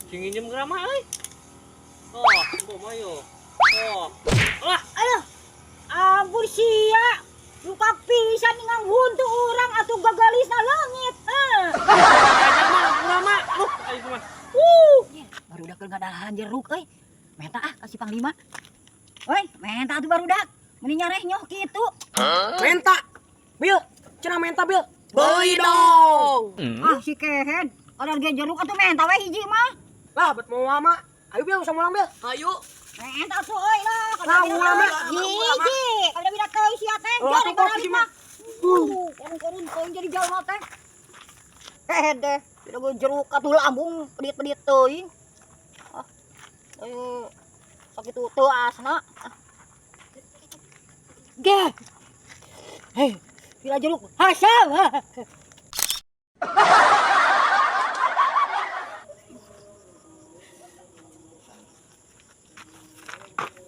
Sing nginjem gerama euy. Oh, mbok mayo. Oh. Lah, Aduh, ampun sia. Luka pisan ningang huntu urang atuh gagalisna leungit. aja mah gerama. Ayo kumaha. Barudak keur ngadahan jeruk euy. Menta kasih panglima. Woi, menta tuh barudak. Mending nyareh nyoh kitu. Menta. Bil, cenah menta bil. Beli dong. Si kehed. Ada ge jeruk atuh menta we hiji mah. Lah, bet mau lama. Ayo bil, usah mulang bil. Ayo. Menta tuh euy lah. Lah, ulah mah. Hiji. Kada bisa teuing sia teh. Oh, Jadi atuh, balik mah. Kurun-kurun teuing jadi jalma teh. Kehed deh. Tidak gue jeruk atuh lambung pedit-pedit teuing. Sakit teu asna. Ge. Hei, bila jeruk hasam.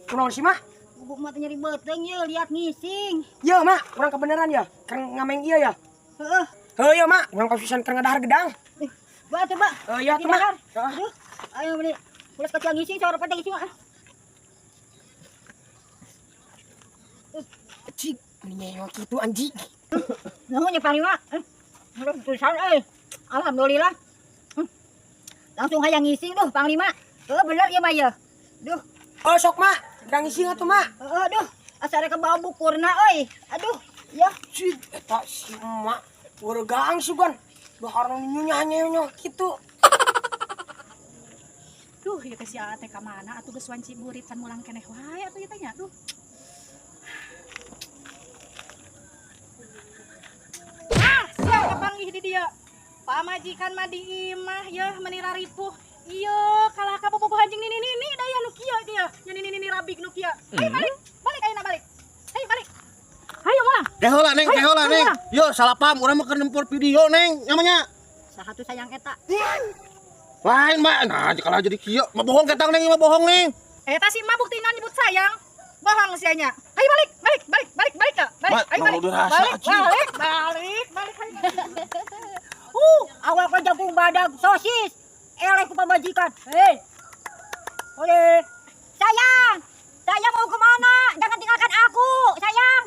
Kunaon sih mah? Bubuk mah teh nyeri beteng ye, lihat ngising. Iya mak, kurang kebenaran ya. Kang ngameng iya ya. Heeh. Heuh mak, urang kapisan keur ngadahar gedang. Ba tuh, Ba. Iya tuh mak. Aduh. Ayo meni. Ulas kecil ngising saur pada ngising. Cik, ini nyewa kitu anjing. Namanya Panglima. Belum tulisan alhamdulillah. Langsung hayang ngising duh Panglima. Bener ya Maya. Duh. Oh sok mak, gedang ngising atuh mak. Aduh, asare ke bau bukurna euy. Aduh, ya. Cik, eta si emak urang sugan. Dahar nyunyah-nyunyah kitu. Duh, ieu teh si teh ka mana atuh geus wanci burit can mulang keneh wae atuh ieu teh nya. Duh. Siapa panggih di dia? Pamajikan mah di imah yeuh meuni raripuh. Ieu kalah ka bobogoh anjing nini daya nu kieu dia. Nya nini rabig nu kieu. Ayo balik. Balik ayeuna balik. Ayo balik. Ayo mulang. Kehola neng, kehola neng. Yo salah paham, urang mah keur nempel video neng, namanya. Saha tuh sayang eta? Lain mah, nah kalau jadi kieu, mah bohong ketang neng, mah bohong neng. Eta si mah buktina nyebut sayang. Bohong sia nya. Ayo balik. Balik ka. Balik. Mat, Ayo mau balik. udah rasa, Balik. Ci. Balik. Awak mah jagung badag sosis. Eleh ku pamajikan. Hei. Oleh. Sayang. Sayang mau kemana? Jangan tinggalkan aku, sayang.